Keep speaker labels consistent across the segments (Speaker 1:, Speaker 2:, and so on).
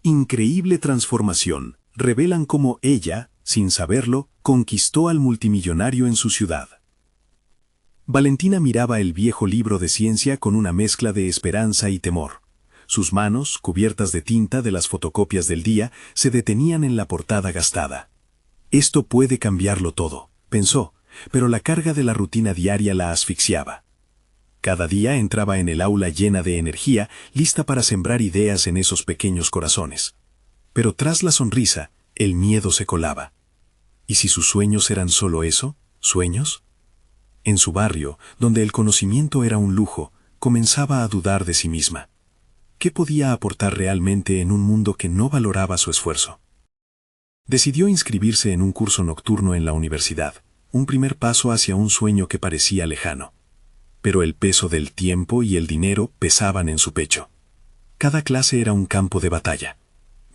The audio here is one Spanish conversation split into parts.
Speaker 1: increíble transformación, revelan cómo ella, sin saberlo, conquistó al multimillonario en su ciudad. Valentina miraba el viejo libro de ciencia con una mezcla de esperanza y temor. Sus manos, cubiertas de tinta de las fotocopias del día, se detenían en la portada gastada. Esto puede cambiarlo todo, pensó, pero la carga de la rutina diaria la asfixiaba. Cada día entraba en el aula llena de energía, lista para sembrar ideas en esos pequeños corazones. Pero tras la sonrisa, el miedo se colaba. ¿Y si sus sueños eran solo eso? ¿Sueños? En su barrio, donde el conocimiento era un lujo, comenzaba a dudar de sí misma. ¿Qué podía aportar realmente en un mundo que no valoraba su esfuerzo? Decidió inscribirse en un curso nocturno en la universidad, un primer paso hacia un sueño que parecía lejano. Pero el peso del tiempo y el dinero pesaban en su pecho. Cada clase era un campo de batalla.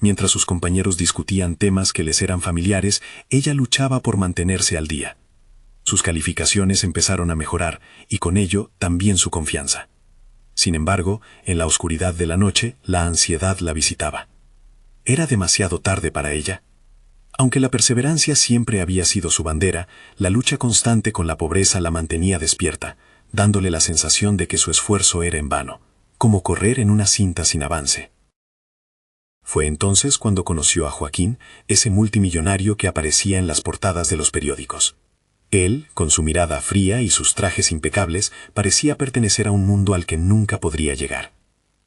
Speaker 1: Mientras sus compañeros discutían temas que les eran familiares, ella luchaba por mantenerse al día. Sus calificaciones empezaron a mejorar, y con ello también su confianza. Sin embargo, en la oscuridad de la noche, la ansiedad la visitaba. ¿Era demasiado tarde para ella? Aunque la perseverancia siempre había sido su bandera, la lucha constante con la pobreza la mantenía despierta, dándole la sensación de que su esfuerzo era en vano, como correr en una cinta sin avance. Fue entonces cuando conoció a Joaquín, ese multimillonario que aparecía en las portadas de los periódicos. Él, con su mirada fría y sus trajes impecables, parecía pertenecer a un mundo al que nunca podría llegar.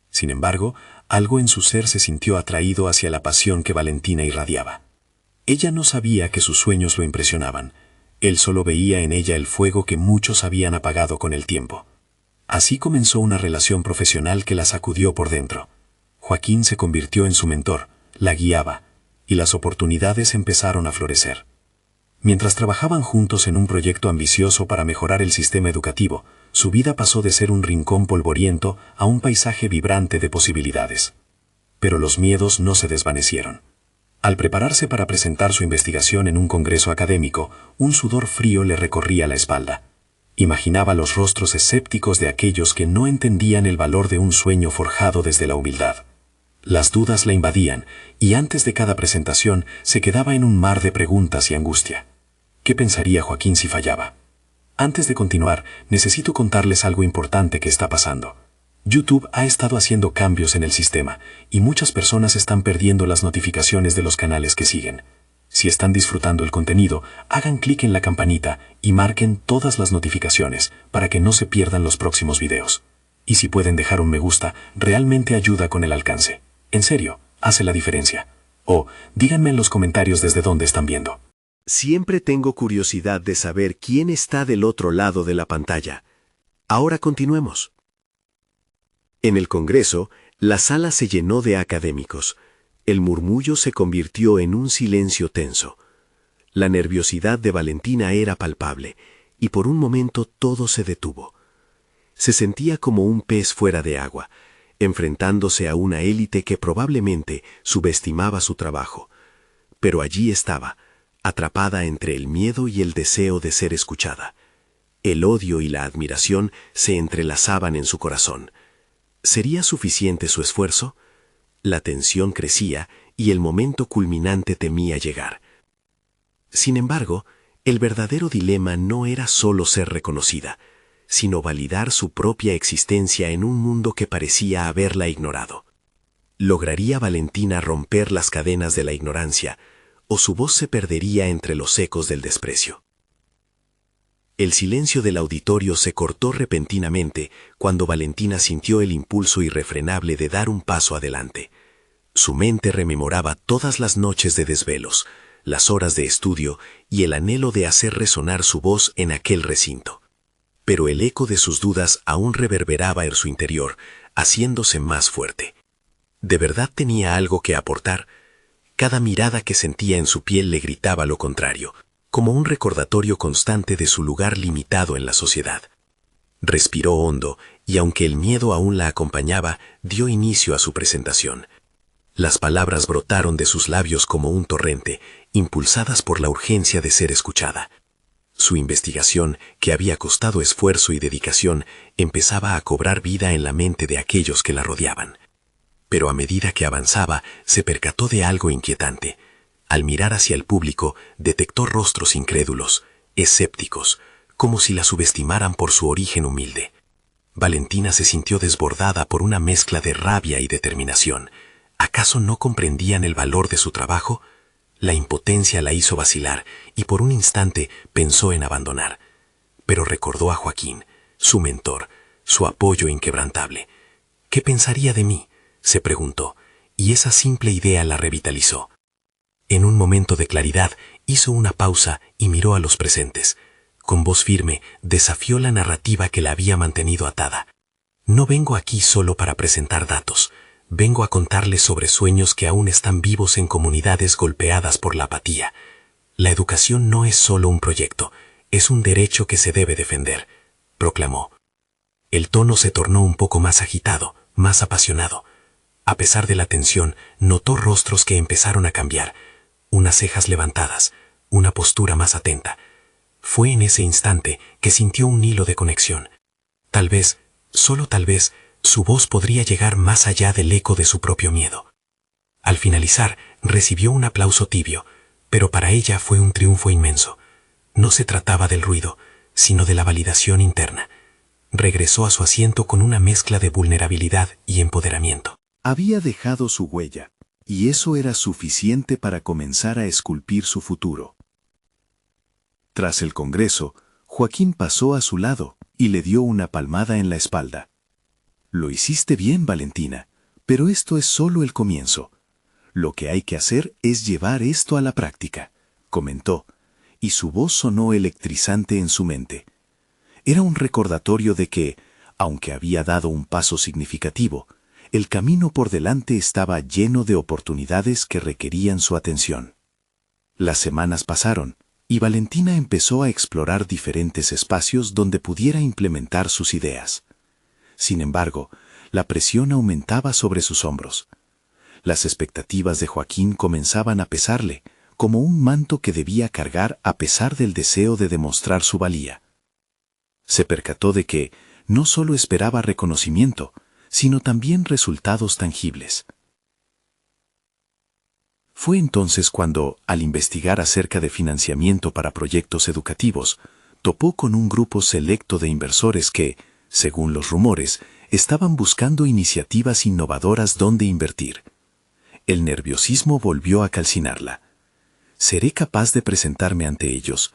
Speaker 1: Sin embargo, algo en su ser se sintió atraído hacia la pasión que Valentina irradiaba. Ella no sabía que sus sueños lo impresionaban. Él solo veía en ella el fuego que muchos habían apagado con el tiempo. Así comenzó una relación profesional que la sacudió por dentro. Joaquín se convirtió en su mentor, la guiaba, y las oportunidades empezaron a florecer. Mientras trabajaban juntos en un proyecto ambicioso para mejorar el sistema educativo, su vida pasó de ser un rincón polvoriento a un paisaje vibrante de posibilidades. Pero los miedos no se desvanecieron. Al prepararse para presentar su investigación en un congreso académico, un sudor frío le recorría la espalda. Imaginaba los rostros escépticos de aquellos que no entendían el valor de un sueño forjado desde la humildad. Las dudas la invadían, y antes de cada presentación se quedaba en un mar de preguntas y angustia. ¿Qué pensaría Joaquín si fallaba? Antes de continuar, necesito contarles algo importante que está pasando. YouTube ha estado haciendo cambios en el sistema, y muchas personas están perdiendo las notificaciones de los canales que siguen. Si están disfrutando el contenido, hagan clic en la campanita y marquen todas las notificaciones para que no se pierdan los próximos videos. Y si pueden dejar un me gusta, realmente ayuda con el alcance. En serio, hace la diferencia. O díganme en los comentarios desde dónde están viendo.
Speaker 2: Siempre tengo curiosidad de saber quién está del otro lado de la pantalla. Ahora continuemos. En el Congreso, la sala se llenó de académicos. El murmullo se convirtió en un silencio tenso. La nerviosidad de Valentina era palpable, y por un momento todo se detuvo. Se sentía como un pez fuera de agua, enfrentándose a una élite que probablemente subestimaba su trabajo. Pero allí estaba, atrapada entre el miedo y el deseo de ser escuchada. El odio y la admiración se entrelazaban en su corazón. ¿Sería suficiente su esfuerzo? La tensión crecía y el momento culminante temía llegar. Sin embargo, el verdadero dilema no era solo ser reconocida, sino validar su propia existencia en un mundo que parecía haberla ignorado. ¿Lograría Valentina romper las cadenas de la ignorancia, o su voz se perdería entre los ecos del desprecio? El silencio del auditorio se cortó repentinamente cuando Valentina sintió el impulso irrefrenable de dar un paso adelante. Su mente rememoraba todas las noches de desvelos, las horas de estudio y el anhelo de hacer resonar su voz en aquel recinto. Pero el eco de sus dudas aún reverberaba en su interior, haciéndose más fuerte. ¿De verdad tenía algo que aportar? Cada mirada que sentía en su piel le gritaba lo contrario, como un recordatorio constante de su lugar limitado en la sociedad. Respiró hondo y, aunque el miedo aún la acompañaba, dio inicio a su presentación. Las palabras brotaron de sus labios como un torrente, impulsadas por la urgencia de ser escuchada. Su investigación, que había costado esfuerzo y dedicación, empezaba a cobrar vida en la mente de aquellos que la rodeaban. Pero a medida que avanzaba, se percató de algo inquietante. Al mirar hacia el público, detectó rostros incrédulos, escépticos, como si la subestimaran por su origen humilde. Valentina se sintió desbordada por una mezcla de rabia y determinación. ¿Acaso no comprendían el valor de su trabajo? La impotencia la hizo vacilar y por un instante pensó en abandonar. Pero recordó a Joaquín, su mentor, su apoyo inquebrantable. ¿Qué pensaría de mí?, se preguntó, y esa simple idea la revitalizó. En un momento de claridad, hizo una pausa y miró a los presentes. Con voz firme, desafió la narrativa que la había mantenido atada. No vengo aquí solo para presentar datos. Vengo a contarles sobre sueños que aún están vivos en comunidades golpeadas por la apatía. La educación no es solo un proyecto, es un derecho que se debe defender, proclamó. El tono se tornó un poco más agitado, más apasionado. A pesar de la tensión, notó rostros que empezaron a cambiar, unas cejas levantadas, una postura más atenta. Fue en ese instante que sintió un hilo de conexión. Tal vez, solo tal vez, su voz podría llegar más allá del eco de su propio miedo. Al finalizar, recibió un aplauso tibio, pero para ella fue un triunfo inmenso. No se trataba del ruido, sino de la validación interna. Regresó a su asiento con una mezcla de vulnerabilidad y empoderamiento.
Speaker 1: Había dejado su huella, y eso era suficiente para comenzar a esculpir su futuro. Tras el congreso, Joaquín pasó a su lado y le dio una palmada en la espalda. Lo hiciste bien, Valentina, pero esto es solo el comienzo. Lo que hay que hacer es llevar esto a la práctica, comentó, y su voz sonó electrizante en su mente. Era un recordatorio de que, aunque había dado un paso significativo, el camino por delante estaba lleno de oportunidades que requerían su atención. Las semanas pasaron, y Valentina empezó a explorar diferentes espacios donde pudiera implementar sus ideas. Sin embargo, la presión aumentaba sobre sus hombros. Las expectativas de Joaquín comenzaban a pesarle, como un manto que debía cargar a pesar del deseo de demostrar su valía. Se percató de que no solo esperaba reconocimiento, sino también resultados tangibles. Fue entonces cuando, al investigar acerca de financiamiento para proyectos educativos, topó con un grupo selecto de inversores que, según los rumores, estaban buscando iniciativas innovadoras donde invertir. El nerviosismo volvió a calcinarla. ¿Seré capaz de presentarme ante ellos?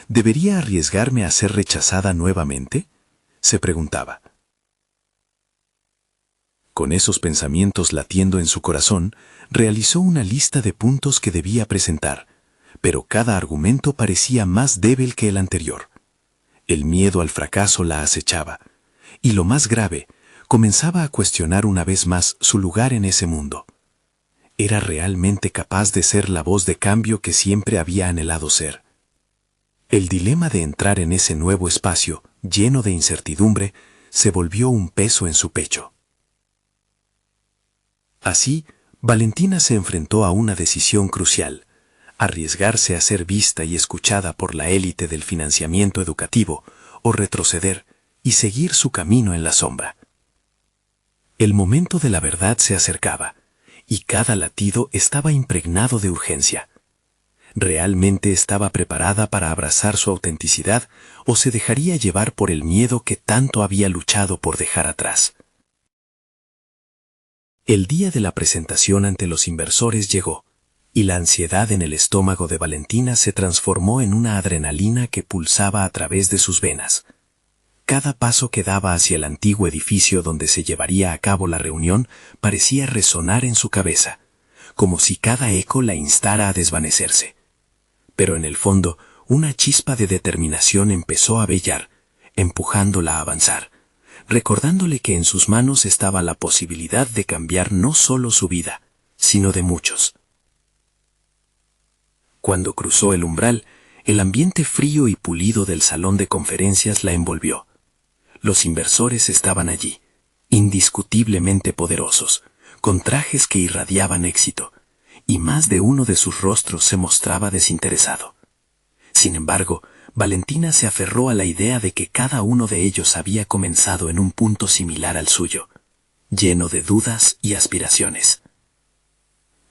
Speaker 1: ¿Debería arriesgarme a ser rechazada nuevamente?, se preguntaba. Con esos pensamientos latiendo en su corazón, realizó una lista de puntos que debía presentar, pero cada argumento parecía más débil que el anterior. El miedo al fracaso la acechaba, y lo más grave, comenzaba a cuestionar una vez más su lugar en ese mundo. ¿Era realmente capaz de ser la voz de cambio que siempre había anhelado ser? El dilema de entrar en ese nuevo espacio, lleno de incertidumbre, se volvió un peso en su pecho. Así, Valentina se enfrentó a una decisión crucial: arriesgarse a ser vista y escuchada por la élite del financiamiento educativo, o retroceder y seguir su camino en la sombra. El momento de la verdad se acercaba, y cada latido estaba impregnado de urgencia. ¿Realmente estaba preparada para abrazar su autenticidad o se dejaría llevar por el miedo que tanto había luchado por dejar atrás? El día de la presentación ante los inversores llegó, y la ansiedad en el estómago de Valentina se transformó en una adrenalina que pulsaba a través de sus venas. Cada paso que daba hacia el antiguo edificio donde se llevaría a cabo la reunión parecía resonar en su cabeza, como si cada eco la instara a desvanecerse. Pero en el fondo, una chispa de determinación empezó a brillar, empujándola a avanzar, recordándole que en sus manos estaba la posibilidad de cambiar no solo su vida, sino de muchos. Cuando cruzó el umbral, el ambiente frío y pulido del salón de conferencias la envolvió. Los inversores estaban allí, indiscutiblemente poderosos, con trajes que irradiaban éxito, y más de uno de sus rostros se mostraba desinteresado. Sin embargo, Valentina se aferró a la idea de que cada uno de ellos había comenzado en un punto similar al suyo,
Speaker 3: lleno de dudas y aspiraciones.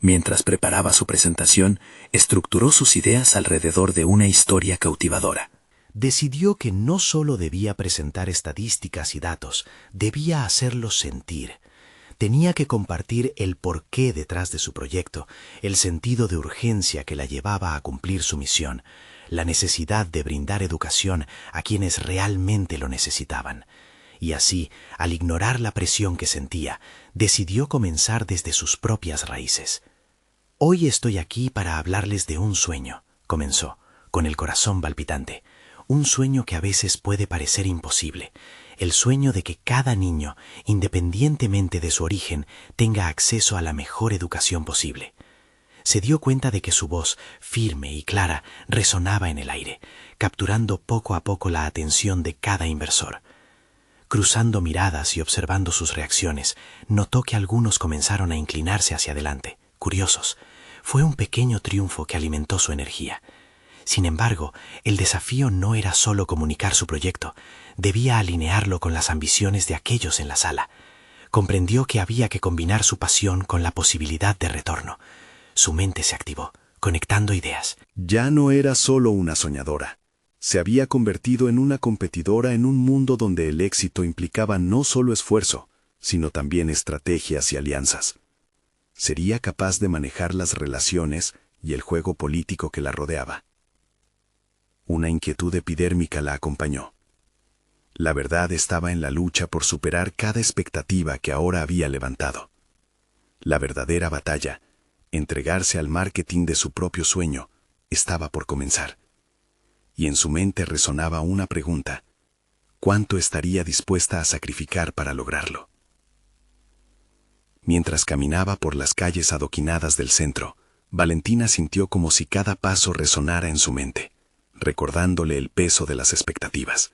Speaker 3: Mientras preparaba su presentación, estructuró sus ideas alrededor de una historia cautivadora.
Speaker 4: Decidió que no solo debía presentar estadísticas y datos, debía hacerlos sentir. Tenía que compartir el porqué detrás de su proyecto, el sentido de urgencia que la llevaba a cumplir su misión, la necesidad de brindar educación a quienes realmente lo necesitaban. Y así, al ignorar la presión que sentía, decidió comenzar desde sus propias raíces. Hoy estoy aquí para hablarles de un sueño, comenzó, con el corazón palpitante. Un sueño que a veces puede parecer imposible, el sueño de que cada niño, independientemente de su origen, tenga acceso a la mejor educación posible. Se dio cuenta de que su voz, firme y clara, resonaba en el aire, capturando poco a poco la atención de cada inversor. Cruzando miradas y observando sus reacciones, notó que algunos comenzaron a inclinarse hacia adelante, curiosos. Fue un pequeño triunfo que alimentó su energía. Sin embargo, el desafío no era solo comunicar su proyecto, debía alinearlo con las ambiciones de aquellos en la sala. Comprendió que había que combinar su pasión con la posibilidad de retorno. Su mente se activó, conectando ideas.
Speaker 1: Ya no era solo una soñadora. Se había convertido en una competidora en un mundo donde el éxito implicaba no solo esfuerzo, sino también estrategias y alianzas. Sería capaz de manejar las relaciones y el juego político que la rodeaba. Una inquietud epidérmica la acompañó. La verdad estaba en la lucha por superar cada expectativa que ahora había levantado. La verdadera batalla, entregarse al marketing de su propio sueño, estaba por comenzar. Y en su mente resonaba una pregunta: ¿cuánto estaría dispuesta a sacrificar para lograrlo? Mientras caminaba por las calles adoquinadas del centro, Valentina sintió como si cada paso resonara en su mente, recordándole el peso de las expectativas.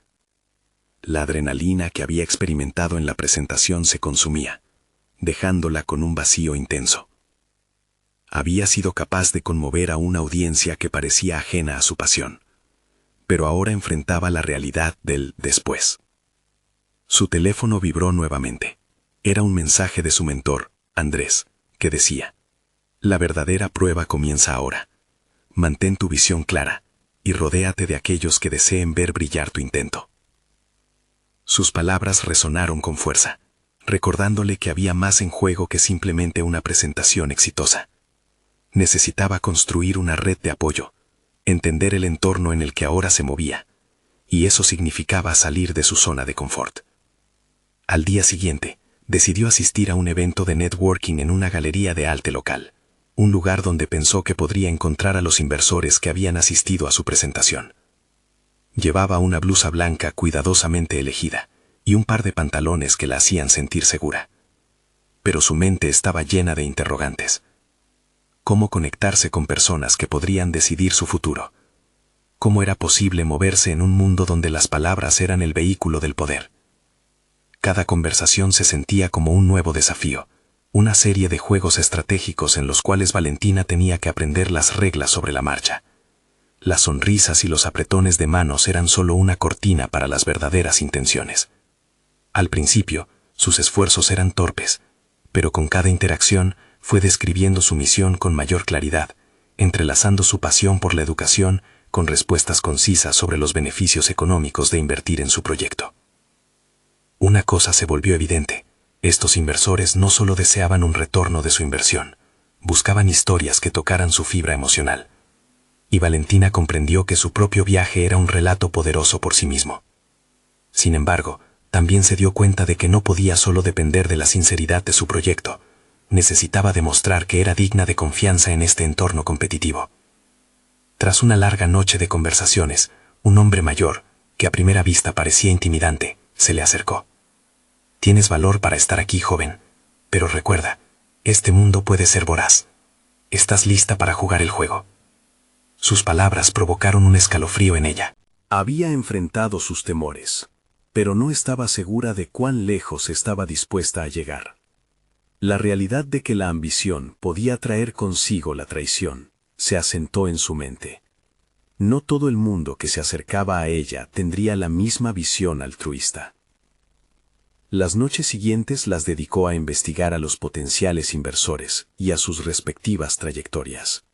Speaker 1: La adrenalina que había experimentado en la presentación se consumía, dejándola con un vacío intenso. Había sido capaz de conmover a una audiencia que parecía ajena a su pasión, pero ahora enfrentaba la realidad del después. Su teléfono vibró nuevamente. Era un mensaje de su mentor, Andrés, que decía: «La verdadera prueba comienza ahora. Mantén tu visión clara y rodéate de aquellos que deseen ver brillar tu intento». Sus palabras resonaron con fuerza, recordándole que había más en juego que simplemente una presentación exitosa. Necesitaba construir una red de apoyo, entender el entorno en el que ahora se movía, y eso significaba salir de su zona de confort. Al día siguiente, decidió asistir a un evento de networking en una galería de arte local, un lugar donde pensó que podría encontrar a los inversores que habían asistido a su presentación. Llevaba una blusa blanca cuidadosamente elegida y un par de pantalones que la hacían sentir segura. Pero su mente estaba llena de interrogantes. ¿Cómo conectarse con personas que podrían decidir su futuro? ¿Cómo era posible moverse en un mundo donde las palabras eran el vehículo del poder? Cada conversación se sentía como un nuevo desafío, una serie de juegos estratégicos en los cuales Valentina tenía que aprender las reglas sobre la marcha. Las sonrisas y los apretones de manos eran solo una cortina para las verdaderas intenciones. Al principio, sus esfuerzos eran torpes, pero con cada interacción fue describiendo su misión con mayor claridad, entrelazando su pasión por la educación con respuestas concisas sobre los beneficios económicos de invertir en su proyecto. Una cosa se volvió evidente: estos inversores no solo deseaban un retorno de su inversión, buscaban historias que tocaran su fibra emocional. Y Valentina comprendió que su propio viaje era un relato poderoso por sí mismo. Sin embargo, también se dio cuenta de que no podía solo depender de la sinceridad de su proyecto. Necesitaba demostrar que era digna de confianza en este entorno competitivo. Tras una larga noche de conversaciones, un hombre mayor, que a primera vista parecía intimidante, se le acercó. «Tienes valor para estar aquí, joven, pero recuerda, este mundo puede ser voraz. ¿Estás lista para jugar el juego?». Sus palabras provocaron un escalofrío en ella. Había enfrentado sus temores, pero no estaba segura de cuán lejos estaba dispuesta a llegar. La realidad de que la ambición podía traer consigo la traición se asentó en su mente. No todo el mundo que se acercaba a ella tendría la misma visión altruista. Las noches siguientes las dedicó a investigar a los potenciales inversores y a sus respectivas trayectorias.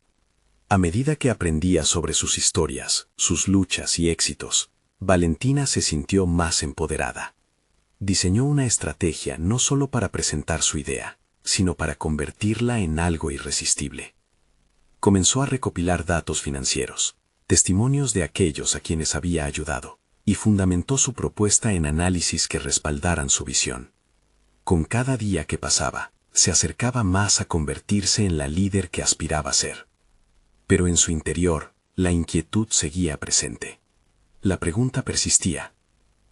Speaker 1: A medida que aprendía sobre sus historias, sus luchas y éxitos, Valentina se sintió más empoderada. Diseñó una estrategia no solo para presentar su idea, sino para convertirla en algo irresistible. Comenzó a recopilar datos financieros, testimonios de aquellos a quienes había ayudado, y fundamentó su propuesta en análisis que respaldaran su visión. Con cada día que pasaba, se acercaba más a convertirse en la líder que aspiraba a ser. Pero en su interior, la inquietud seguía presente. La pregunta persistía: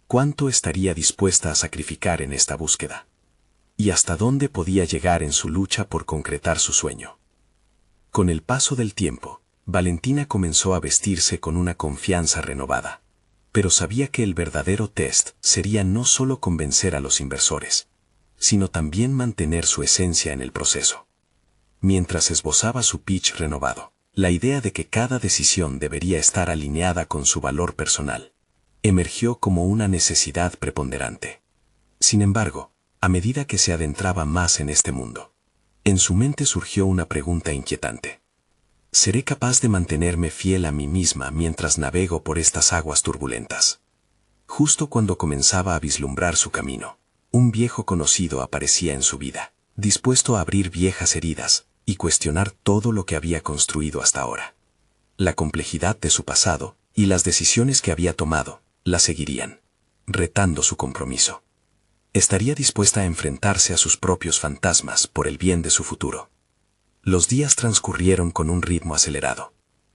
Speaker 1: ¿cuánto estaría dispuesta a sacrificar en esta búsqueda? ¿Y hasta dónde podía llegar en su lucha por concretar su sueño? Con el paso del tiempo, Valentina comenzó a vestirse con una confianza renovada. Pero sabía que el verdadero test sería no solo convencer a los inversores, sino también mantener su esencia en el proceso. Mientras esbozaba su pitch renovado, la idea de que cada decisión debería estar alineada con su valor personal emergió como una necesidad preponderante. Sin embargo, a medida que se adentraba más en este mundo, en su mente surgió una pregunta inquietante. ¿Seré capaz de mantenerme fiel a mí misma mientras navego por estas aguas turbulentas? Justo cuando comenzaba a vislumbrar su camino, un viejo conocido aparecía en su vida, dispuesto a abrir viejas heridas y cuestionar todo lo que había construido hasta ahora. La complejidad de su pasado y las decisiones que había tomado la seguirían, retando su compromiso. Estaría dispuesta a enfrentarse a sus propios fantasmas por el bien de su futuro. Los días transcurrieron con un ritmo acelerado.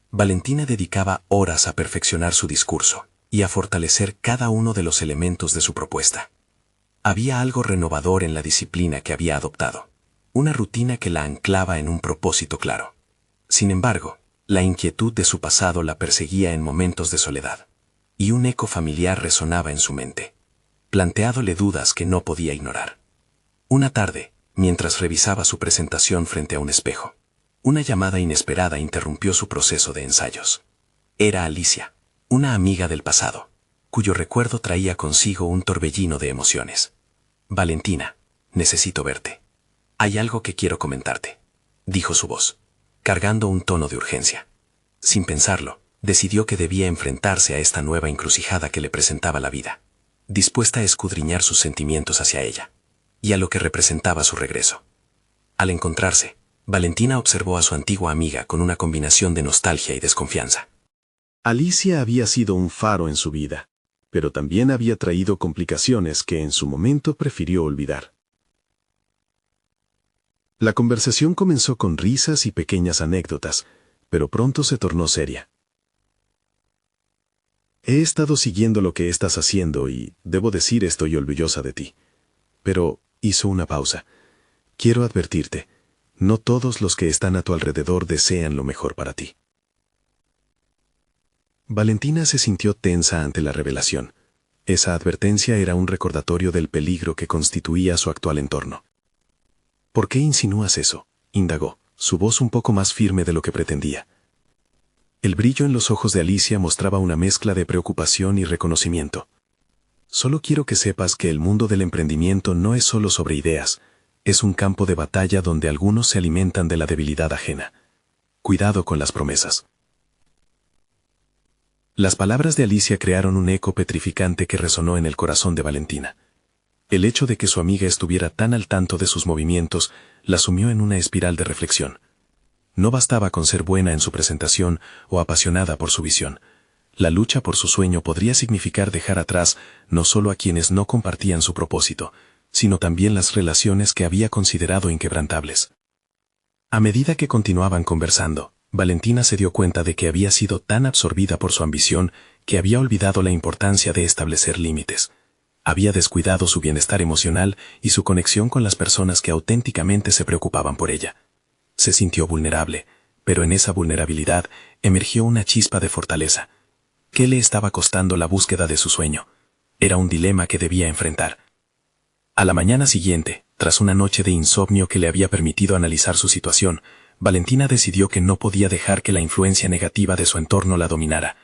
Speaker 1: Valentina dedicaba horas a perfeccionar su discurso y a fortalecer cada uno de los elementos de su propuesta. Había algo renovador en la disciplina que había adoptado, una rutina que la anclaba en un propósito claro. Sin embargo, la inquietud de su pasado la perseguía en momentos de soledad, y un eco familiar resonaba en su mente, planteándole dudas que no podía ignorar. Una tarde, mientras revisaba su presentación frente a un espejo, una llamada inesperada interrumpió su proceso de ensayos. Era Alicia, una amiga del pasado, cuyo recuerdo traía consigo un torbellino de emociones. «Valentina, necesito verte. Hay algo que quiero comentarte», dijo su voz, cargando un tono de urgencia. Sin pensarlo, decidió que debía enfrentarse a esta nueva encrucijada que le presentaba la vida, dispuesta a escudriñar sus sentimientos hacia ella y a lo que representaba su regreso. Al encontrarse, Valentina observó a su antigua amiga con una combinación de nostalgia y desconfianza.
Speaker 2: Alicia había sido un faro en su vida, pero también había traído complicaciones que en su momento prefirió olvidar. La conversación comenzó con risas y pequeñas anécdotas, pero pronto se tornó seria. He estado siguiendo lo que estás haciendo y, debo decir, estoy orgullosa de ti. Pero, hizo una pausa. Quiero advertirte, no todos los que están a tu alrededor desean lo mejor para ti. Valentina se sintió tensa ante la revelación. Esa advertencia era un recordatorio del peligro que constituía su actual entorno. ¿Por qué insinúas eso?, indagó, su voz un poco más firme de lo que pretendía. El brillo en los ojos de Alicia mostraba una mezcla de preocupación y reconocimiento. Solo quiero que sepas que el mundo del emprendimiento no es solo sobre ideas, es un campo de batalla donde algunos se alimentan de la debilidad ajena. Cuidado con las promesas. Las palabras de Alicia crearon un eco petrificante que resonó en el corazón de Valentina. El hecho de que su amiga estuviera tan al tanto de sus movimientos la sumió en una espiral de reflexión. No bastaba con ser buena en su presentación o apasionada por su visión. La lucha por su sueño podría significar dejar atrás no solo a quienes no compartían su propósito, sino también las relaciones que había considerado inquebrantables. A medida que continuaban conversando, Valentina se dio cuenta de que había sido tan absorbida por su ambición que había olvidado la importancia de establecer límites. Había descuidado su bienestar emocional y su conexión con las personas que auténticamente se preocupaban por ella. Se sintió vulnerable, pero en esa vulnerabilidad emergió una chispa de fortaleza. ¿Qué le estaba costando la búsqueda de su sueño? Era un dilema que debía enfrentar. A la mañana siguiente, tras una noche de insomnio que le había permitido analizar su situación, Valentina decidió que no podía dejar que la influencia negativa de su entorno la dominara.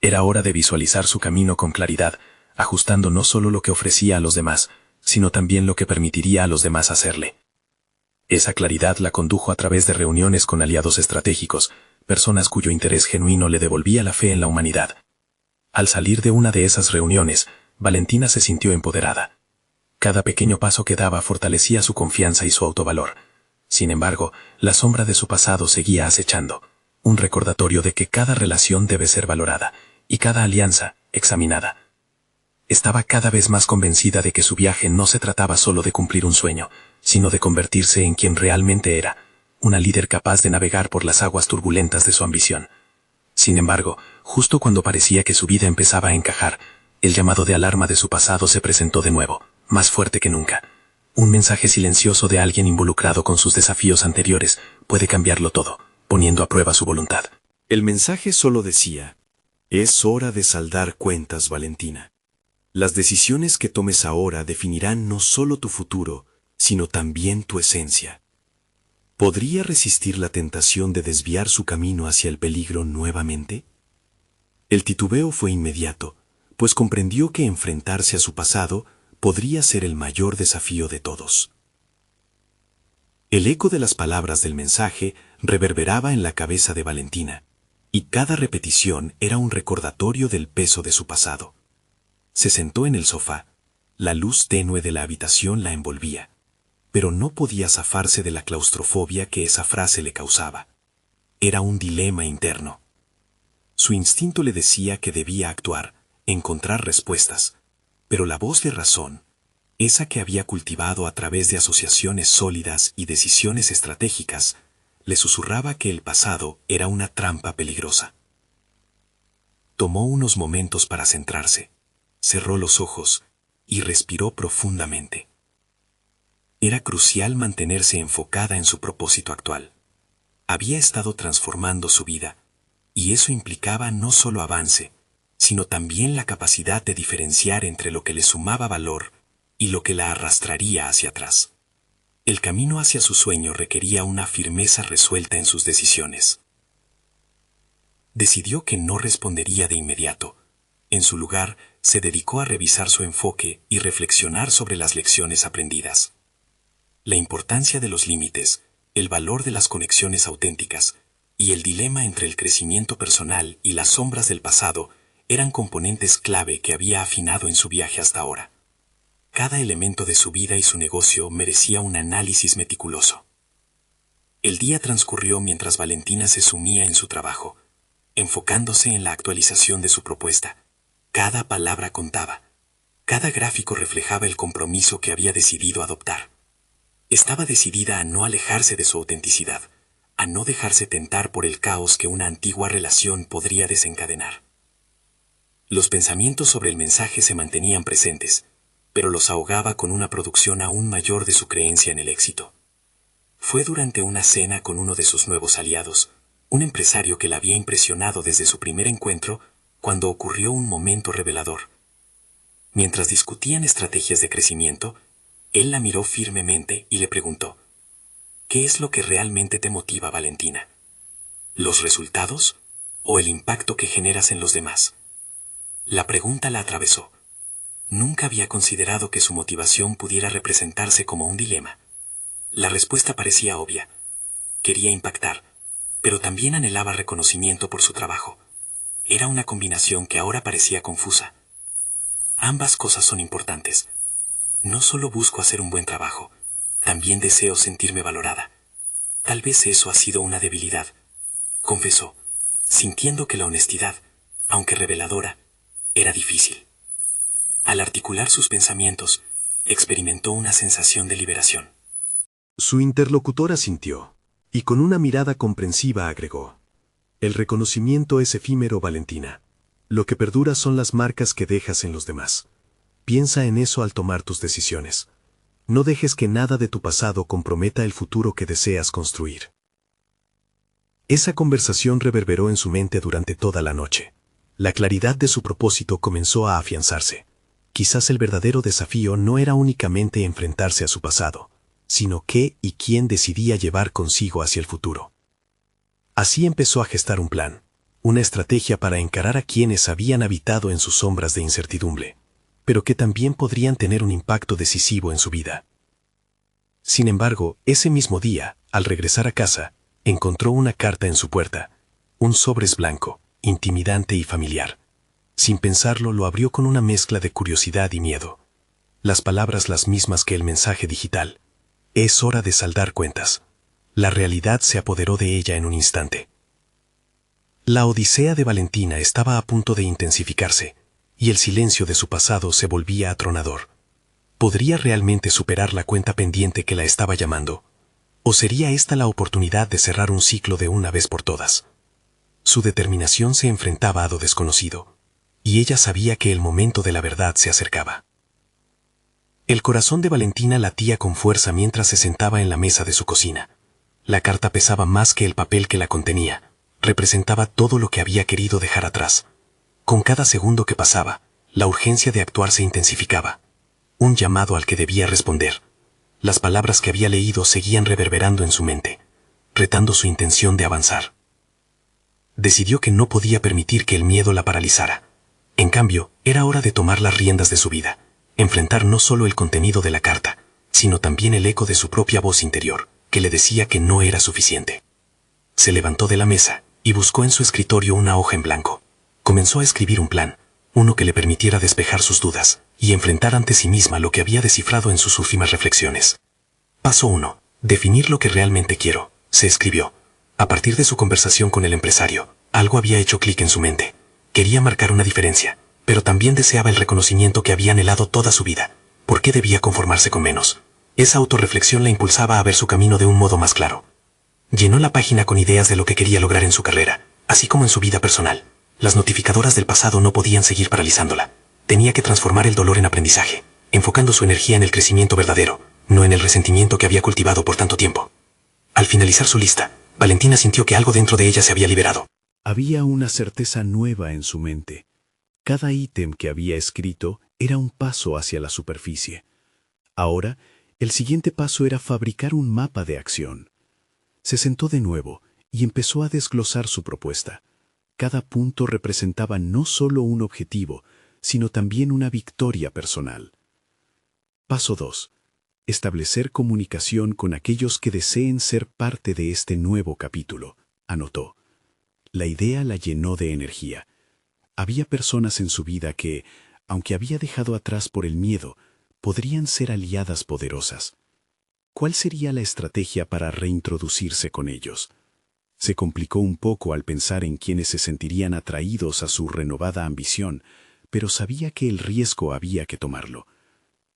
Speaker 2: Era hora de visualizar su camino con claridad, ajustando no solo lo que ofrecía a los demás,
Speaker 3: sino también lo que permitiría a los demás hacerle. Esa claridad la condujo a través de reuniones con aliados estratégicos, personas cuyo interés genuino le devolvía la fe en la humanidad. Al salir de una de esas reuniones, Valentina se sintió empoderada. Cada pequeño paso que daba fortalecía su confianza y su autovalor. Sin embargo, la sombra de su pasado seguía acechando, un recordatorio de que cada relación debe ser valorada, y cada alianza, examinada. Estaba cada vez más convencida de que su viaje no se trataba solo de cumplir un sueño, sino de convertirse en quien realmente era, una líder capaz de navegar por las aguas turbulentas de su ambición. Sin embargo, justo cuando parecía que su vida empezaba a encajar, el llamado de alarma de su pasado se presentó de nuevo, más fuerte que nunca. Un mensaje silencioso de alguien involucrado con sus desafíos anteriores puede cambiarlo todo, poniendo a prueba su voluntad.
Speaker 1: El mensaje solo decía: es hora de saldar cuentas, Valentina. Las decisiones que tomes ahora definirán no solo tu futuro, sino también tu esencia. ¿Podría resistir la tentación de desviar su camino hacia el peligro nuevamente? El titubeo fue inmediato, pues comprendió que enfrentarse a su pasado podría ser el mayor desafío de todos. El eco de las palabras del mensaje reverberaba en la cabeza de Valentina, y cada repetición era un recordatorio del peso de su pasado. Se sentó en el sofá, la luz tenue de la habitación la envolvía, pero no podía zafarse de la claustrofobia que esa frase le causaba. Era un dilema interno. Su instinto le decía que debía actuar, encontrar respuestas, pero la voz de razón, esa que había cultivado a través de asociaciones sólidas y decisiones estratégicas, le susurraba que el pasado era una trampa peligrosa. Tomó unos momentos para centrarse, cerró los ojos y respiró profundamente. Era crucial mantenerse enfocada en su propósito actual. Había estado transformando su vida, y eso implicaba no solo avance, sino también la capacidad de diferenciar entre lo que le sumaba valor y lo que la arrastraría hacia atrás. El camino hacia su sueño requería una firmeza resuelta en sus decisiones. Decidió que no respondería de inmediato. En su lugar, se dedicó a revisar su enfoque y reflexionar sobre las lecciones aprendidas. La importancia de los límites, el valor de las conexiones auténticas y el dilema entre el crecimiento personal y las sombras del pasado eran componentes clave que había afinado en su viaje hasta ahora. Cada elemento de su vida y su negocio merecía un análisis meticuloso. El día transcurrió mientras Valentina se sumía en su trabajo, enfocándose en la actualización de su propuesta. Cada palabra contaba. Cada gráfico reflejaba el compromiso que había decidido adoptar. Estaba decidida a no alejarse de su autenticidad, a no dejarse tentar por el caos que una antigua relación podría desencadenar. Los pensamientos sobre el mensaje se mantenían presentes, pero los ahogaba con una producción aún mayor de su creencia en el éxito. Fue durante una cena con uno de sus nuevos aliados, un empresario que la había impresionado desde su primer encuentro, cuando ocurrió un momento revelador. Mientras discutían estrategias de crecimiento, él la miró firmemente y le preguntó: ¿qué es lo que realmente te motiva, Valentina? ¿Los resultados o el impacto que generas en los demás? La pregunta la atravesó. Nunca había considerado que su motivación pudiera representarse como un dilema. La respuesta parecía obvia. Quería impactar, pero también anhelaba reconocimiento por su trabajo. Era una combinación que ahora parecía confusa. Ambas cosas son importantes. No solo busco hacer un buen trabajo, también deseo sentirme valorada. Tal vez eso ha sido una debilidad, confesó, sintiendo que la honestidad, aunque reveladora, era difícil. Al articular sus pensamientos, experimentó una sensación de liberación.
Speaker 2: Su interlocutora asintió, y con una mirada comprensiva agregó: el reconocimiento es efímero, Valentina. Lo que perdura son las marcas que dejas en los demás. Piensa en eso al tomar tus decisiones. No dejes que nada de tu pasado comprometa el futuro que deseas construir. Esa conversación reverberó en su mente durante toda la noche. La claridad de su propósito comenzó a afianzarse. Quizás el verdadero desafío no era únicamente enfrentarse a su pasado, sino qué y quién decidía llevar consigo hacia el futuro. Así empezó a gestar un plan, una estrategia para encarar a quienes habían habitado en sus sombras de incertidumbre.
Speaker 3: pero que también podrían tener un impacto decisivo en su vida. Sin embargo, ese mismo día, al regresar a casa, encontró una carta en su puerta, un sobres blanco, intimidante y familiar. Sin pensarlo, lo abrió con una mezcla de curiosidad y miedo. Las palabras las mismas que el mensaje digital. Es hora de saldar cuentas. La realidad se apoderó de ella en un instante. La odisea de Valentina estaba a punto de intensificarse, y el silencio de su pasado se volvía atronador. ¿Podría realmente superar la cuenta pendiente que la estaba llamando? ¿O sería esta la oportunidad de cerrar un ciclo de una vez por todas? Su determinación se enfrentaba a lo desconocido, y ella sabía que el momento de la verdad se acercaba. El corazón de Valentina latía con fuerza mientras se sentaba en la mesa de su cocina. La carta pesaba más que el papel que la contenía. Representaba todo lo que había querido dejar atrás. Con cada segundo que pasaba, la urgencia de actuar se intensificaba. Un llamado al que debía responder. Las palabras que había leído seguían reverberando en su mente, retando su intención de avanzar. Decidió que no podía permitir que el miedo la paralizara. En cambio, era hora de tomar las riendas de su vida, enfrentar no solo el contenido de la carta, sino también el eco de su propia voz interior, que le decía que no era suficiente. Se levantó de la mesa y buscó en su escritorio una hoja en blanco. Comenzó a escribir un plan, uno que le permitiera despejar sus dudas y enfrentar ante sí misma lo que había descifrado en sus últimas reflexiones. Paso 1. Definir lo que realmente quiero, se escribió. A partir de su conversación con el empresario, algo había hecho clic en su mente. Quería marcar una diferencia, pero también deseaba el reconocimiento que había anhelado toda su vida. ¿Por qué debía conformarse con menos? Esa autorreflexión la impulsaba a ver su camino de un modo más claro. Llenó la página con ideas de lo que quería lograr en su carrera, así como en su vida personal. Las notificadoras del pasado no podían seguir paralizándola. Tenía que transformar el dolor en aprendizaje, enfocando su energía en el crecimiento verdadero, no en el resentimiento que había cultivado por tanto tiempo. Al finalizar su lista, Valentina sintió que algo dentro de ella se había liberado.
Speaker 2: Había una certeza nueva en su mente. Cada ítem que había escrito era un paso hacia la superficie. Ahora, el siguiente paso era fabricar un mapa de acción. Se sentó de nuevo y empezó a desglosar su propuesta. Cada punto representaba no solo un objetivo, sino también una victoria personal. Paso 2. Establecer comunicación con aquellos que deseen ser parte de este nuevo capítulo, anotó. La idea la llenó de energía. Había personas en su vida que, aunque había dejado atrás por el miedo, podrían ser aliadas poderosas. ¿Cuál sería la estrategia para reintroducirse con ellos? Se complicó un poco al pensar en quienes se sentirían atraídos a su renovada ambición, pero sabía que el riesgo había que tomarlo.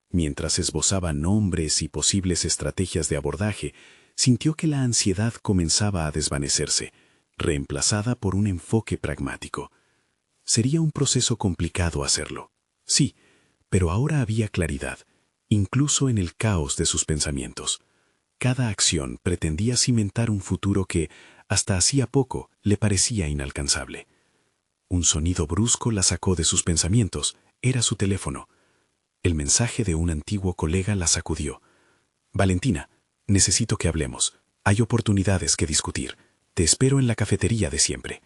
Speaker 2: Mientras esbozaba nombres y posibles estrategias de abordaje, sintió que la ansiedad comenzaba a desvanecerse, reemplazada por un enfoque pragmático. Sería un proceso complicado hacerlo, sí, pero ahora había claridad, incluso en el caos de sus pensamientos. Cada acción pretendía cimentar un futuro que, hasta hacía poco, le parecía inalcanzable. Un sonido brusco la sacó de sus pensamientos. Era su teléfono. El mensaje de un antiguo colega la sacudió. «Valentina, necesito que hablemos. Hay oportunidades que discutir. Te espero en la cafetería de siempre».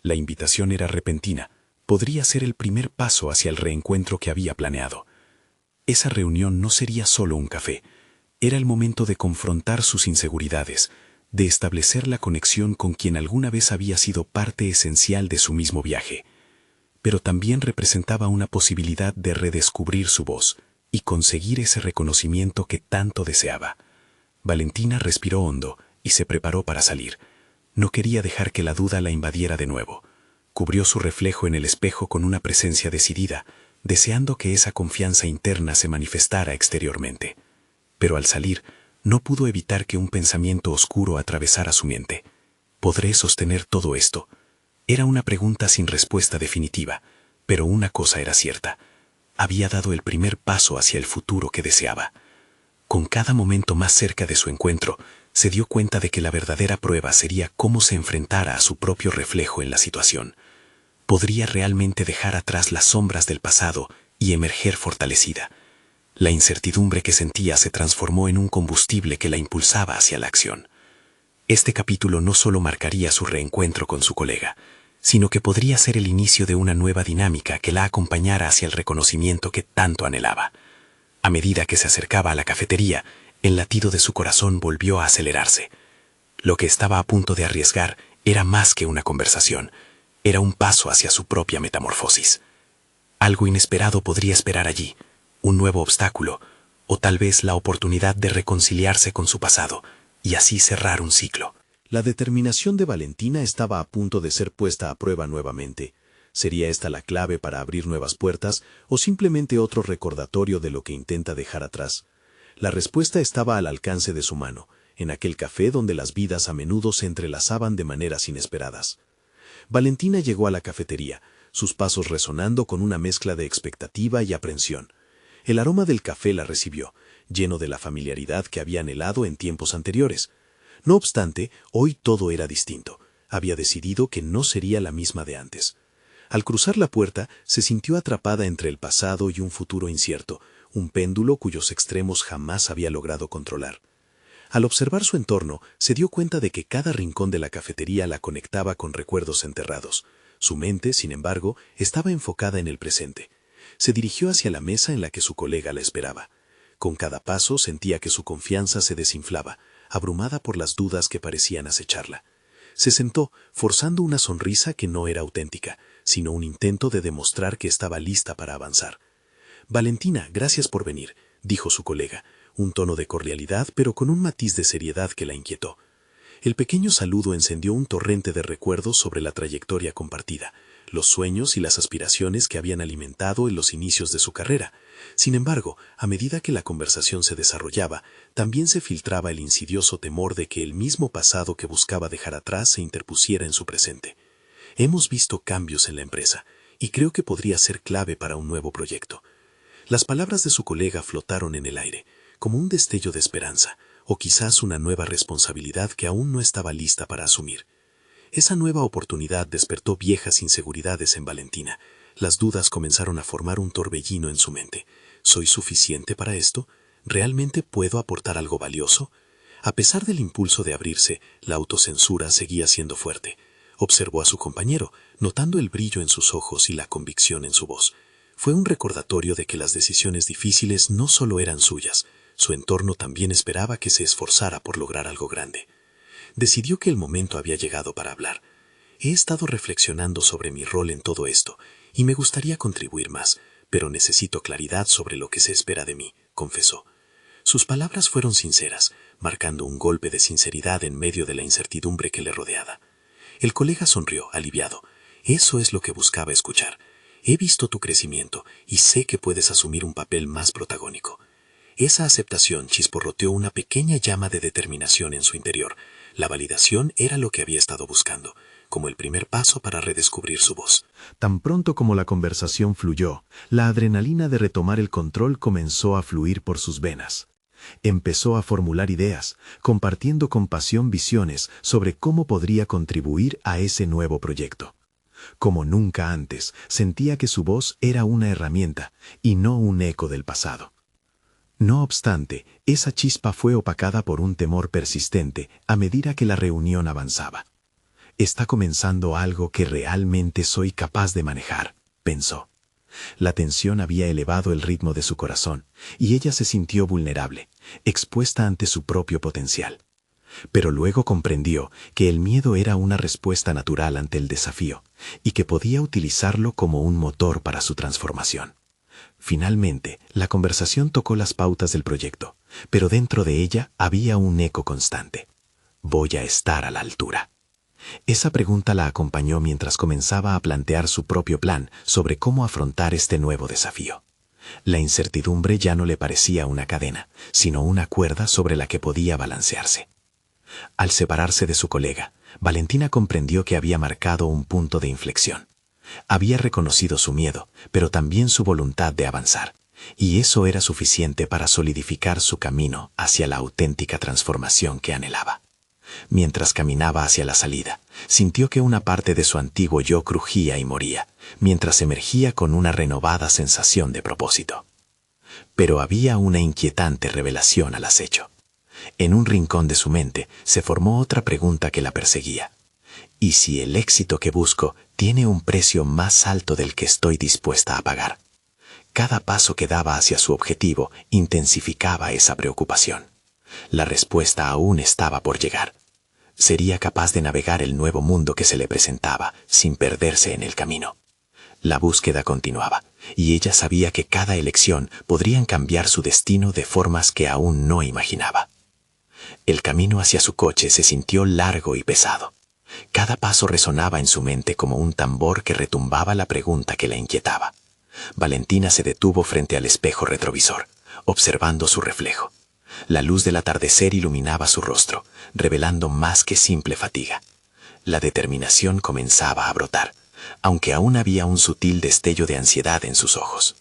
Speaker 2: La invitación era repentina. Podría ser el primer paso hacia el reencuentro que había planeado. Esa reunión no sería solo un café. Era el momento de confrontar sus inseguridades, de establecer la conexión con quien alguna vez había sido parte esencial de su mismo viaje. Pero también representaba una posibilidad de redescubrir su voz y conseguir ese reconocimiento que tanto deseaba. Valentina respiró hondo y se preparó para salir. No quería dejar que la duda la invadiera de nuevo. Cubrió su reflejo en el espejo con una presencia decidida, deseando que esa confianza interna se manifestara exteriormente. Pero al salir, no pudo evitar que un pensamiento oscuro atravesara su mente. ¿Podré sostener todo esto? Era una pregunta sin respuesta definitiva, pero una cosa era cierta. Había dado el primer paso hacia el futuro que deseaba. Con cada momento más cerca de su encuentro, se dio cuenta de que la verdadera prueba sería cómo se enfrentara a su propio reflejo en la situación. Podría realmente dejar atrás las sombras del pasado y emerger fortalecida. La incertidumbre que sentía se transformó en un combustible que la impulsaba hacia la acción. Este capítulo no solo marcaría su reencuentro con su colega,
Speaker 3: sino que podría ser el inicio de una nueva dinámica que la acompañara hacia el reconocimiento que tanto anhelaba. A medida que se acercaba a la cafetería, el latido de su corazón volvió a acelerarse. Lo que estaba a punto de arriesgar era más que una conversación, era un paso hacia su propia metamorfosis. Algo inesperado podría esperar allí, un nuevo obstáculo, o tal vez la oportunidad de reconciliarse con su pasado, y así cerrar un ciclo.
Speaker 2: La determinación de Valentina estaba a punto de ser puesta a prueba nuevamente. ¿Sería esta la clave para abrir nuevas puertas o simplemente otro recordatorio de lo que intenta dejar atrás? La respuesta estaba al alcance de su mano, en aquel café donde las vidas a menudo se entrelazaban de maneras inesperadas. Valentina llegó a la cafetería, sus pasos resonando con una mezcla de expectativa y aprensión. El aroma del café la recibió, lleno de la familiaridad que había anhelado en tiempos anteriores. No obstante, hoy todo era distinto. Había decidido que no sería la misma de antes. Al cruzar la puerta, se sintió atrapada entre el pasado y un futuro incierto, un péndulo cuyos extremos jamás había logrado controlar. Al observar su entorno, se dio cuenta de que cada rincón de la cafetería la conectaba con recuerdos enterrados. Su mente, sin embargo, estaba enfocada en el presente. Se dirigió hacia la mesa en la que su colega la esperaba. Con cada paso sentía que su confianza se desinflaba, abrumada por las dudas que parecían acecharla. Se sentó, forzando una sonrisa que no era auténtica, sino un intento de demostrar que estaba lista para avanzar. «Valentina, gracias por venir», dijo su colega, un tono de cordialidad pero con un matiz de seriedad que la inquietó. El pequeño saludo encendió un torrente de recuerdos sobre la trayectoria compartida, los sueños y las aspiraciones que habían alimentado en los inicios de su carrera. Sin embargo, a medida que la conversación se desarrollaba, también se filtraba el insidioso temor de que el mismo pasado que buscaba dejar atrás se interpusiera en su presente. «Hemos visto cambios en la empresa, y creo que podría ser clave para un nuevo proyecto». Las palabras de su colega flotaron en el aire, como un destello de esperanza, o quizás una nueva responsabilidad que aún no estaba lista para asumir. Esa nueva oportunidad despertó viejas inseguridades en Valentina. Las dudas comenzaron a formar un torbellino en su mente. ¿Soy suficiente para esto? ¿Realmente puedo aportar algo valioso? A pesar del impulso de abrirse, la autocensura seguía siendo fuerte. Observó a su compañero, notando el brillo en sus ojos y la convicción en su voz. Fue un recordatorio de que las decisiones difíciles no solo eran suyas, su entorno también esperaba que se esforzara por lograr algo grande. Decidió que el momento había llegado para hablar. «He estado reflexionando sobre mi rol en todo esto, y me gustaría contribuir más, pero necesito claridad sobre lo que se espera de mí», confesó. Sus palabras fueron sinceras, marcando un golpe de sinceridad en medio de la incertidumbre que le rodeaba. El colega sonrió, aliviado. «Eso es lo que buscaba escuchar. He visto tu crecimiento y sé que puedes asumir un papel más protagónico». Esa aceptación chisporroteó una pequeña llama de determinación en su interior. La validación era lo que había estado buscando, como el primer paso para redescubrir su voz.
Speaker 4: Tan pronto como la conversación fluyó, la adrenalina de retomar el control comenzó a fluir por sus venas. Empezó a formular ideas, compartiendo con pasión visiones sobre cómo podría contribuir a ese nuevo proyecto. Como nunca antes, sentía que su voz era una herramienta y no un eco del pasado. No obstante, esa chispa fue opacada por un temor persistente a medida que la reunión avanzaba. «Está comenzando algo que realmente soy capaz de manejar», pensó. La tensión había elevado el ritmo de su corazón, y ella se sintió vulnerable, expuesta ante su propio potencial. Pero luego comprendió que el miedo era una respuesta natural ante el desafío, y que podía utilizarlo como un motor para su transformación. Finalmente, la conversación tocó las pautas del proyecto, pero dentro de ella había un eco constante. «¿Voy a estar a la altura?». Esa pregunta la acompañó mientras comenzaba a plantear su propio plan sobre cómo afrontar este nuevo desafío. La incertidumbre ya no le parecía una cadena, sino una cuerda sobre la que podía balancearse. Al separarse de su colega, Valentina comprendió que había marcado un punto de inflexión. Había reconocido su miedo, pero también su voluntad de avanzar, y eso era suficiente para solidificar su camino hacia la auténtica transformación que anhelaba. Mientras caminaba hacia la salida, sintió que una parte de su antiguo yo crujía y moría, mientras emergía con una renovada sensación de propósito. Pero había una inquietante revelación al acecho. En un rincón de su mente se formó otra pregunta que la perseguía.
Speaker 3: ¿Y si el éxito que busco tiene un precio más alto del que estoy dispuesta a pagar? Cada paso que daba hacia su objetivo intensificaba esa preocupación. La respuesta aún estaba por llegar. Sería capaz de navegar el nuevo mundo que se le presentaba sin perderse en el camino. La búsqueda continuaba, y ella sabía que cada elección podría cambiar su destino de formas que aún no imaginaba. El camino hacia su coche se sintió largo y pesado. Cada paso resonaba en su mente como un tambor que retumbaba la pregunta que la inquietaba. Valentina se detuvo frente al espejo retrovisor, observando su reflejo. La luz del atardecer iluminaba su rostro, revelando más que simple fatiga. La determinación comenzaba a brotar, aunque aún había un sutil destello de ansiedad en sus ojos.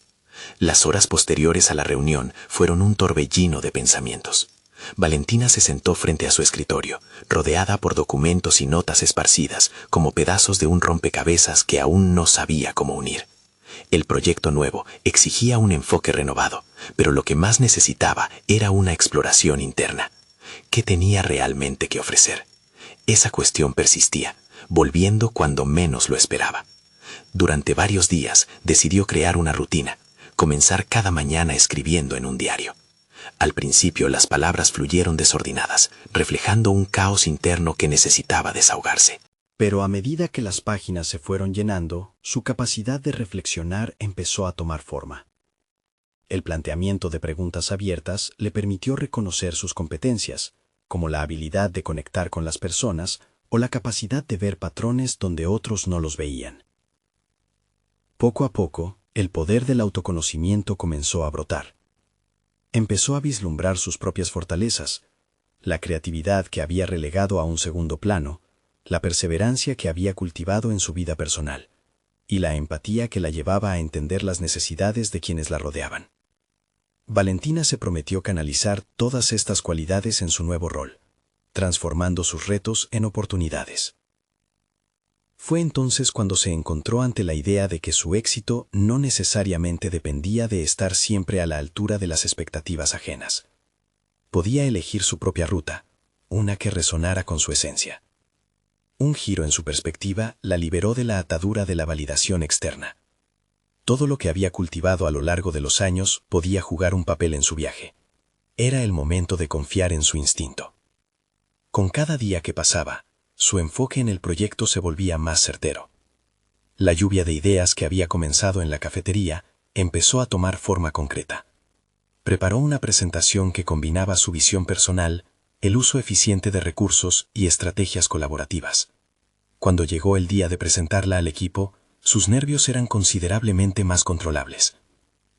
Speaker 3: Las horas posteriores a la reunión fueron un torbellino de pensamientos. Valentina se sentó frente a su escritorio, rodeada por documentos y notas esparcidas, como pedazos de un rompecabezas que aún no sabía cómo unir. El proyecto nuevo exigía un enfoque renovado, pero lo que más necesitaba era una exploración interna. ¿Qué tenía realmente que ofrecer? Esa cuestión persistía, volviendo cuando menos lo esperaba. Durante varios días decidió crear una rutina, comenzar cada mañana escribiendo en un diario. Al principio las palabras fluyeron desordenadas, reflejando un caos interno que necesitaba desahogarse.
Speaker 4: Pero a medida que las páginas se fueron llenando, su capacidad de reflexionar empezó a tomar forma. El planteamiento de preguntas abiertas le permitió reconocer sus competencias, como la habilidad de conectar con las personas o la capacidad de ver patrones donde otros no los veían. Poco a poco, el poder del autoconocimiento comenzó a brotar. Empezó a vislumbrar sus propias fortalezas, la creatividad que había relegado a un segundo plano, la perseverancia que había cultivado en su vida personal, y la empatía que la llevaba a entender las necesidades de quienes la rodeaban. Valentina se prometió canalizar todas estas cualidades en su nuevo rol, transformando sus retos en oportunidades. Fue entonces cuando se encontró ante la idea de que su éxito no necesariamente dependía de estar siempre a la altura de las expectativas ajenas. Podía elegir su propia ruta, una que resonara con su esencia. Un giro en su perspectiva la liberó de la atadura de la validación externa. Todo lo que había cultivado a lo largo de los años podía jugar un papel en su viaje. Era el momento de confiar en su instinto. Con cada día que pasaba, su enfoque en el proyecto se volvía más certero. La lluvia de ideas que había comenzado en la cafetería empezó a tomar forma concreta. Preparó una presentación que combinaba su visión personal, el uso eficiente de recursos y estrategias colaborativas. Cuando llegó el día de presentarla al equipo, sus nervios eran considerablemente más controlables.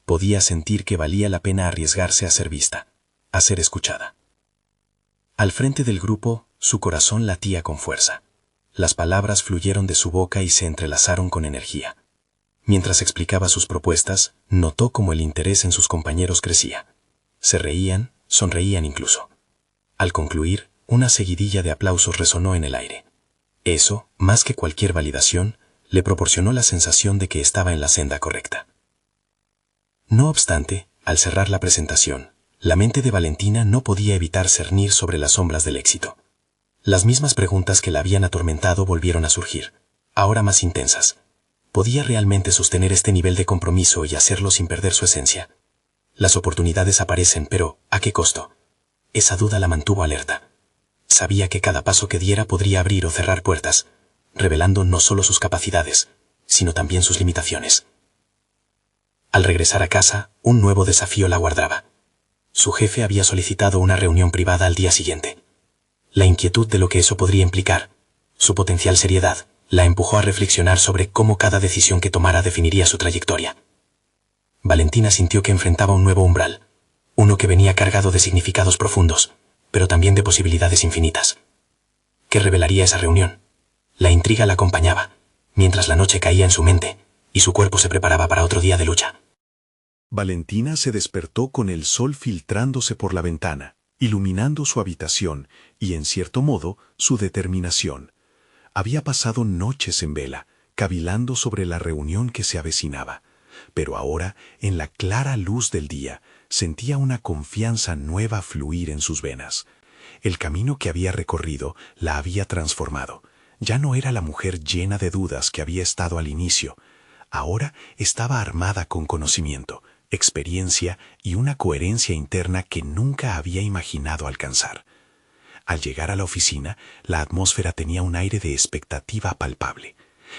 Speaker 4: Podía sentir que valía la pena arriesgarse a ser vista, a ser escuchada. Al frente del grupo, su corazón latía con fuerza. Las palabras fluyeron de su boca y se entrelazaron con energía. Mientras explicaba sus propuestas, notó cómo el interés en sus compañeros crecía. Se reían, sonreían incluso. Al concluir, una seguidilla de aplausos resonó en el aire. Eso, más que cualquier validación, le proporcionó la sensación de que estaba en la senda correcta. No obstante, al cerrar la presentación, la mente de Valentina no podía evitar cernir sobre las sombras del éxito. Las mismas preguntas que la habían atormentado volvieron a surgir, ahora más intensas. ¿Podía realmente sostener este nivel de compromiso y hacerlo sin perder su esencia? Las oportunidades aparecen, pero ¿a qué costo? Esa duda la mantuvo alerta. Sabía que cada paso que diera podría abrir o cerrar puertas, revelando no solo sus capacidades, sino también sus limitaciones. Al regresar a casa, un nuevo desafío la aguardaba. Su jefe había solicitado una reunión privada al día siguiente. La inquietud de lo que eso podría implicar, su potencial seriedad, la empujó a reflexionar sobre cómo cada decisión que tomara definiría su trayectoria. Valentina sintió que enfrentaba un nuevo umbral, uno que venía cargado de significados profundos, pero también de posibilidades infinitas. ¿Qué revelaría esa reunión? La intriga la acompañaba, mientras la noche caía en su mente y su cuerpo se preparaba para otro día de lucha.
Speaker 1: Valentina se despertó con el sol filtrándose por la ventana, iluminando su habitación y, en cierto modo, su determinación. Había pasado noches en vela, cavilando sobre la reunión que se avecinaba, pero ahora, en la clara luz del día, sentía una confianza nueva fluir en sus venas. El camino que había recorrido la había transformado. Ya no era la mujer llena de dudas que había estado al inicio. Ahora estaba armada con conocimiento, experiencia y una coherencia interna que nunca había imaginado alcanzar. Al llegar a la oficina, la atmósfera tenía un aire de expectativa palpable.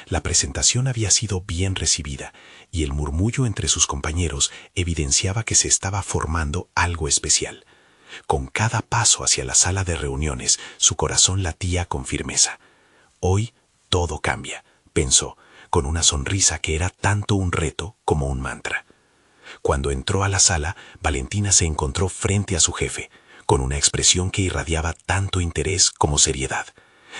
Speaker 1: La presentación había sido bien recibida y el murmullo entre sus compañeros evidenciaba que se estaba formando algo especial. Con cada paso hacia la sala de reuniones, su corazón latía con firmeza. Hoy todo cambia, pensó, con una sonrisa que era tanto un reto como un mantra. Cuando entró a la sala, Valentina se encontró frente a su jefe, con una expresión que irradiaba tanto interés como seriedad.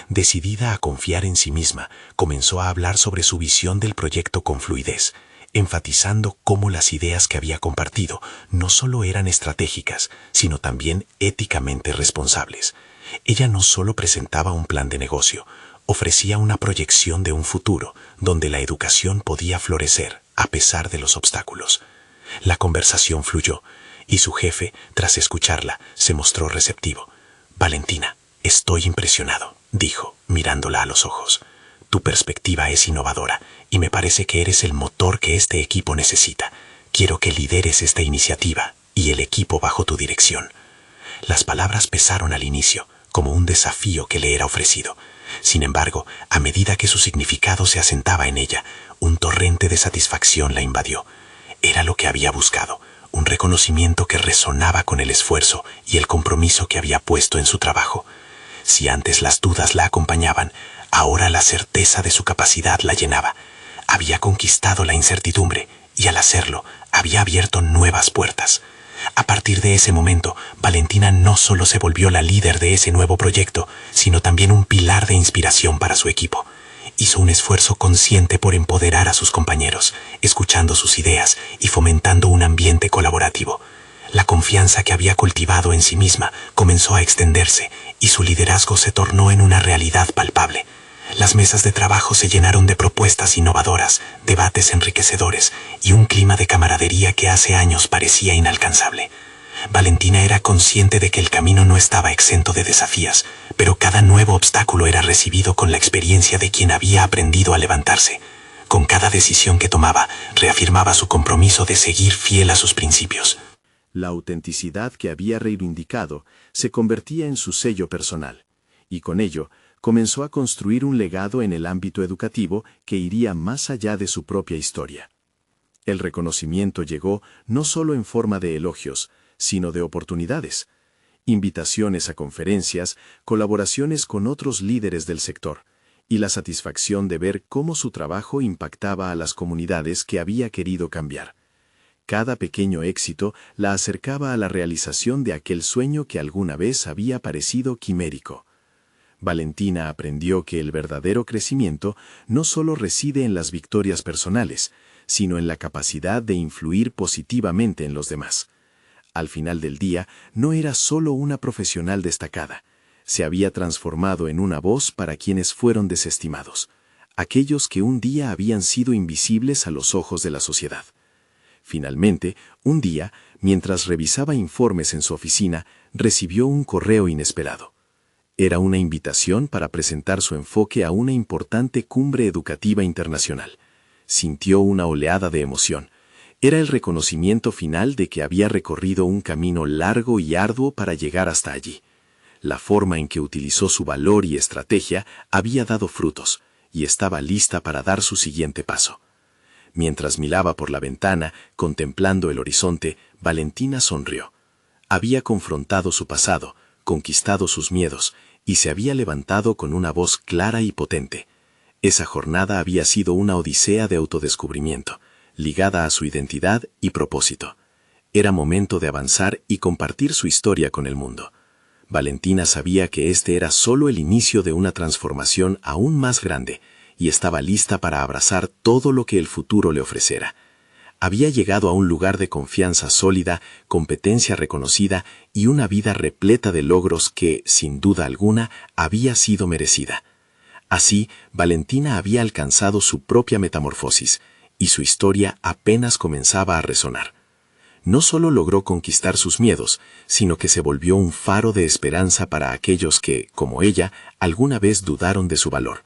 Speaker 1: Decidida a confiar en sí misma, comenzó a hablar sobre su visión del proyecto con fluidez, enfatizando cómo las ideas que había compartido no solo eran estratégicas, sino también éticamente responsables. Ella no solo presentaba un plan de negocio, ofrecía una proyección de un futuro donde la educación podía florecer a pesar de los obstáculos. La conversación fluyó, y su jefe, tras escucharla, se mostró receptivo. «Valentina, estoy impresionado», dijo, mirándola a los ojos. «Tu perspectiva es innovadora, y me parece que eres el motor que este equipo necesita. Quiero que lideres esta iniciativa y el equipo bajo tu dirección». Las palabras pesaron al inicio, como un desafío que le era ofrecido. Sin embargo, a medida que su significado se asentaba en ella, un torrente de satisfacción la invadió. Era lo que había buscado, un reconocimiento que resonaba con el esfuerzo y el compromiso que había puesto en su trabajo. Si antes las dudas la acompañaban, ahora la certeza de su capacidad la llenaba. Había conquistado la incertidumbre y al hacerlo, había abierto nuevas puertas. A partir de ese momento, Valentina no solo se volvió la líder de ese nuevo proyecto, sino también un pilar de inspiración para su equipo. Hizo un esfuerzo consciente por empoderar a sus compañeros, escuchando sus ideas y fomentando un ambiente colaborativo. La confianza que había cultivado en sí misma comenzó a extenderse y su liderazgo se tornó en una realidad palpable. Las mesas de trabajo se llenaron de propuestas innovadoras, debates enriquecedores y un clima de camaradería que hace años parecía inalcanzable. Valentina era consciente de que el camino no estaba exento de desafíos, pero cada nuevo obstáculo era recibido con la experiencia de quien había aprendido a levantarse. Con cada decisión que tomaba, reafirmaba su compromiso de seguir fiel a sus principios.
Speaker 2: La autenticidad que había reivindicado se convertía en su sello personal, y con ello comenzó a construir un legado en el ámbito educativo que iría más allá de su propia historia. El reconocimiento llegó no solo en forma de elogios, sino de oportunidades, invitaciones a conferencias, colaboraciones con otros líderes del sector, y la satisfacción de ver cómo su trabajo impactaba a las comunidades que había querido cambiar. Cada pequeño éxito la acercaba a la realización de aquel sueño que alguna vez había parecido quimérico. Valentina aprendió que el verdadero crecimiento no solo reside en las victorias personales, sino en la capacidad de influir positivamente en los demás. Al final del día, no era solo una profesional destacada, se había transformado en una voz para quienes fueron desestimados, aquellos que un día habían sido invisibles a los ojos de la sociedad. Finalmente, un día, mientras revisaba informes en su oficina, recibió un correo inesperado. Era una invitación para presentar su enfoque a una importante cumbre educativa internacional. Sintió una oleada de emoción. Era el reconocimiento final de que había recorrido un camino largo y arduo para llegar hasta allí. La forma en que utilizó su valor y estrategia había dado frutos, y estaba lista para dar su siguiente paso. Mientras miraba por la ventana, contemplando el horizonte, Valentina sonrió. Había confrontado su pasado, conquistado sus miedos, y se había levantado con una voz clara y potente. Esa jornada había sido una odisea de autodescubrimiento, ligada a su identidad y propósito. Era momento de avanzar y compartir su historia con el mundo. Valentina sabía que este era solo el inicio de una transformación aún más grande, y estaba lista para abrazar todo lo que el futuro le ofreciera. Había llegado a un lugar de confianza sólida, competencia reconocida y una vida repleta de logros que, sin duda alguna, había sido merecida. Así, Valentina había alcanzado su propia metamorfosis, y su historia apenas comenzaba a resonar. No solo logró conquistar sus miedos, sino que se volvió un faro de esperanza para aquellos que, como ella, alguna vez dudaron de su valor.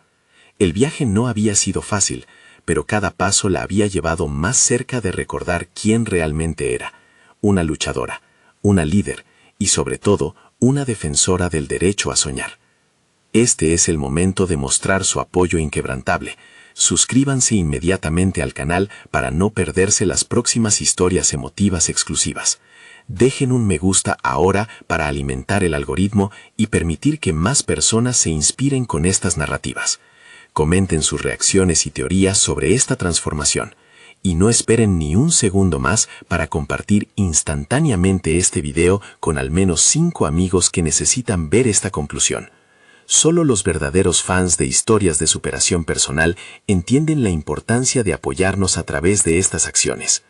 Speaker 3: El viaje no había sido fácil, pero cada paso la había llevado más cerca de recordar quién realmente era, una luchadora, una líder y sobre todo una defensora del derecho a soñar. Este es el momento de mostrar su apoyo inquebrantable. Suscríbanse inmediatamente al canal para no perderse las próximas historias emotivas exclusivas. Dejen un me gusta ahora para alimentar el algoritmo y permitir que más personas se inspiren con estas narrativas. Comenten sus reacciones y teorías sobre esta transformación. Y no esperen ni un segundo más para compartir instantáneamente este video con al menos 5 amigos que necesitan ver esta conclusión. Solo los verdaderos fans de historias de superación personal entienden la importancia de apoyarnos a través de estas acciones.